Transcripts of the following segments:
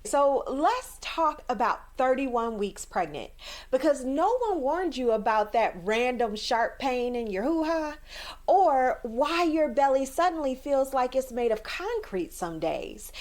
So let's talk about 31 weeks pregnant because no one warned you about that random sharp pain in your hoo-ha or why your belly suddenly feels like it's made of concrete some days.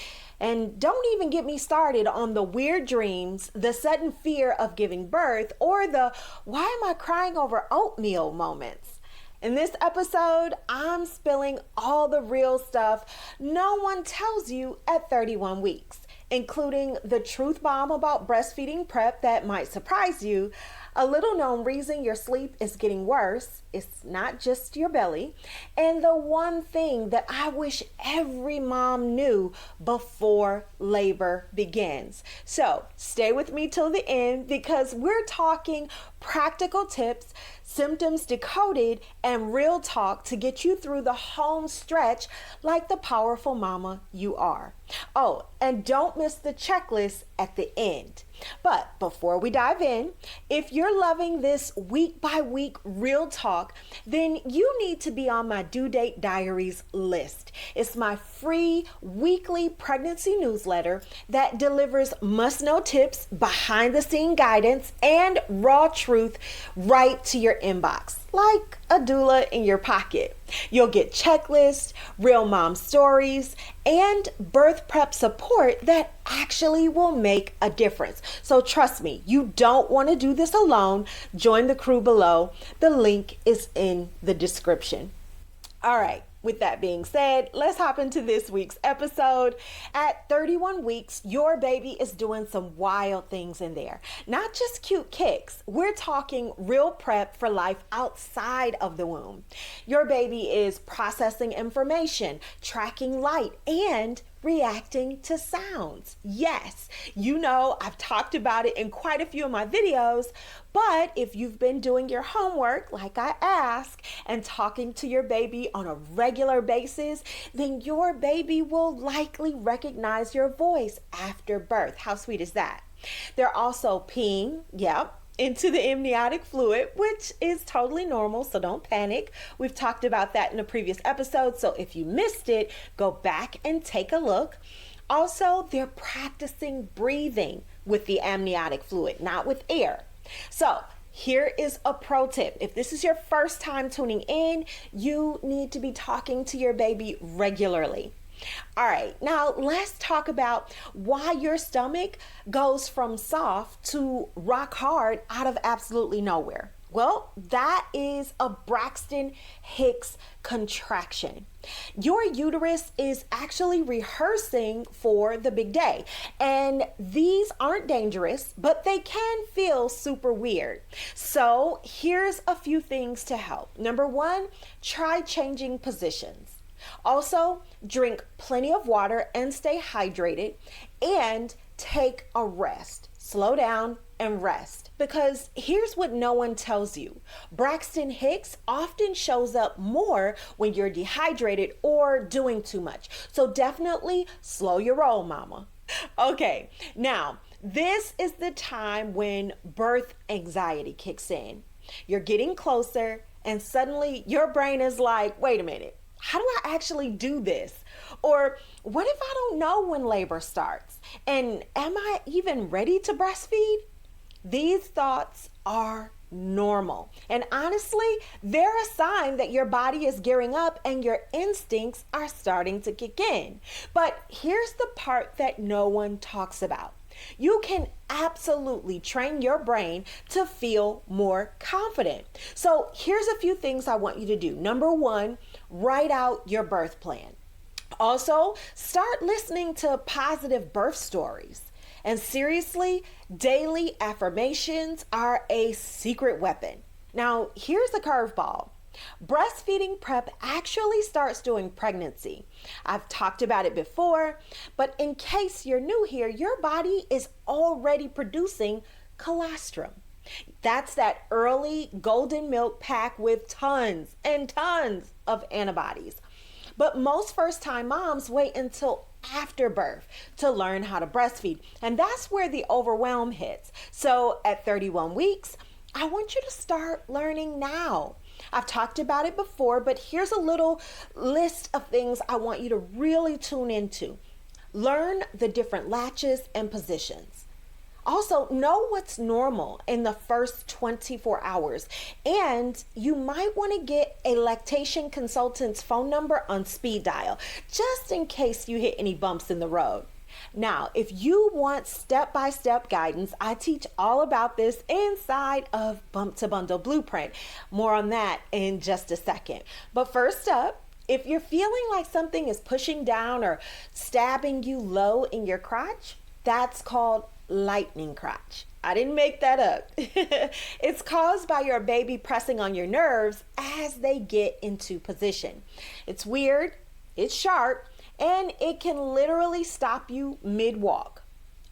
And don't even get me started on the weird dreams, the sudden fear of giving birth, or the why am I crying over oatmeal moments. In this episode, I'm spilling all the real stuff no one tells you at 31 weeks, including the truth bomb about breastfeeding prep that might surprise you, a little known reason your sleep is getting worse, it's not just your belly, and the one thing that I wish every mom knew before labor begins. So stay with me till the end because we're talking practical tips, symptoms decoded, and real talk to get you through the home stretch like the powerful mama you are. Oh, and don't miss the checklist at the end. But before we dive in, if you're loving this week by week real talk, then you need to be on my due date diaries list. It's my free weekly pregnancy newsletter that delivers must know tips, behind the scene guidance, and raw truth right to your inbox, like a doula in your pocket. You'll get checklists, real mom stories, and birth prep support that actually will make a difference. So trust me, you don't want to do this alone. Join the crew below. The link is in the description. All right. With that being said, let's hop into this week's episode. At 31 weeks, your baby is doing some wild things in there. Not just cute kicks. We're talking real prep for life outside of the womb. Your baby is processing information, tracking light, and reacting to sounds. Yes, you know, I've talked about it in quite a few of my videos, but if you've been doing your homework like I ask and talking to your baby on a regular basis, then your baby will likely recognize your voice after birth. How sweet is that? They're also peeing, into the amniotic fluid, which is totally normal, so don't panic. We've talked about that in a previous episode, so if you missed it, go back and take a look. Also, they're practicing breathing with the amniotic fluid, not with air. So here is a pro tip. If this is your first time tuning in, you need to be talking to your baby regularly. All right, now let's talk about why your stomach goes from soft to rock hard out of absolutely nowhere. Well, that is a Braxton Hicks contraction. Your uterus is actually rehearsing for the big day, and these aren't dangerous, but they can feel super weird. So here's a few things to help. Number one, try changing positions. Also, drink plenty of water and stay hydrated, and take a rest. Slow down and rest. Because here's what no one tells you. Braxton Hicks often shows up more when you're dehydrated or doing too much. So definitely slow your roll, mama. Okay, now this is the time when birth anxiety kicks in. You're getting closer and suddenly your brain is like, wait a minute. How do I actually do this? Or what if I don't know when labor starts? And am I even ready to breastfeed? These thoughts are normal. And honestly, they're a sign that your body is gearing up and your instincts are starting to kick in. But here's the part that no one talks about. You can absolutely train your brain to feel more confident. So here's a few things I want you to do. Number one, write out your birth plan. Also, start listening to positive birth stories. And seriously, daily affirmations are a secret weapon. Now, here's a curveball. Breastfeeding prep actually starts during pregnancy. I've talked about it before, but in case you're new here, your body is already producing colostrum. That's that early golden milk pack with tons and tons of antibodies. But most first-time moms wait until after birth to learn how to breastfeed, and that's where the overwhelm hits. So at 31 weeks, I want you to start learning now. I've talked about it before, but here's a little list of things I want you to really tune into. Learn the different latches and positions. Also, know what's normal in the first 24 hours. And you might want to get a lactation consultant's phone number on speed dial, just in case you hit any bumps in the road. Now, if you want step-by-step guidance, I teach all about this inside of Bump to Bundle Blueprint. More on that in just a second. But first up, if you're feeling like something is pushing down or stabbing you low in your crotch, that's called lightning crotch. I didn't make that up. It's caused by your baby pressing on your nerves as they get into position. It's weird, it's sharp, and it can literally stop you mid-walk.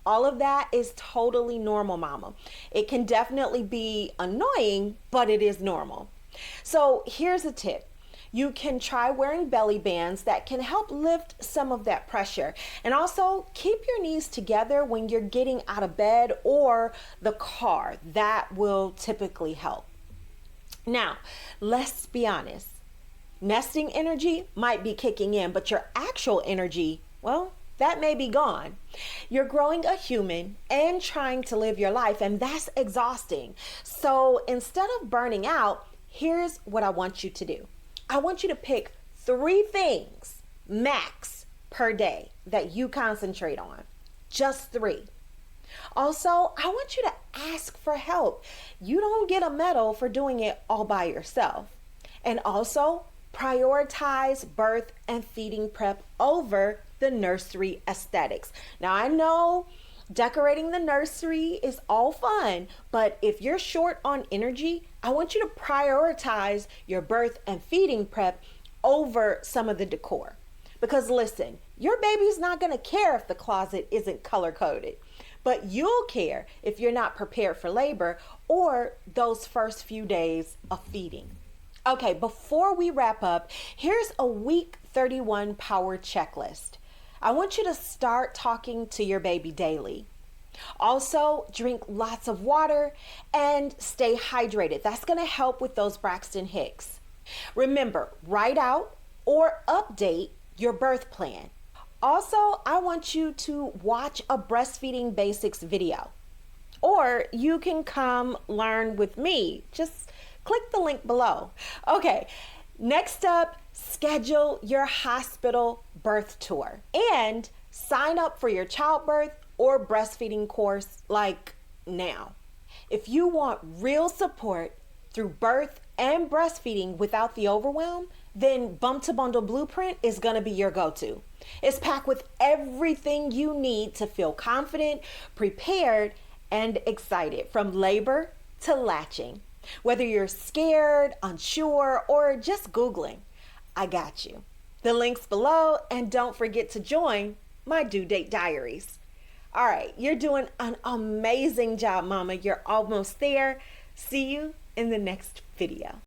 All of that is totally normal, mama. It can definitely be annoying, but it is normal. So here's a tip. You can try wearing belly bands that can help lift some of that pressure. And also keep your knees together when you're getting out of bed or the car. That will typically help. Now, let's be honest. Nesting energy might be kicking in, but your actual energy, well, that may be gone. You're growing a human and trying to live your life, and that's exhausting. So instead of burning out, here's what I want you to do. I want you to pick 3 things max per day that you concentrate on. Just 3. Also, I want you to ask for help. You don't get a medal for doing it all by yourself. And also, prioritize birth and feeding prep over the nursery aesthetics. Now, I know decorating the nursery is all fun, but if you're short on energy, I want you to prioritize your birth and feeding prep over some of the decor. Because listen, your baby's not going to care if the closet isn't color coded, but you'll care if you're not prepared for labor or those first few days of feeding. Okay, before we wrap up, here's a week 31 power checklist. I want you to start talking to your baby daily. Also, drink lots of water and stay hydrated. That's going to help with those Braxton Hicks. Remember, write out or update your birth plan. Also, I want you to watch a breastfeeding basics video. Or you can come learn with me. Just click the link below. Okay, next up, schedule your hospital birth tour and sign up for your childbirth or breastfeeding course like now. If you want real support through birth and breastfeeding without the overwhelm, then Bump to Bundle Blueprint is going to be your go-to. It's packed with everything you need to feel confident, prepared, and excited from labor to latching. Whether you're scared, unsure, or just Googling, I got you. The link's below, and don't forget to join my due date diaries. All right, you're doing an amazing job, mama. You're almost there. See you in the next video.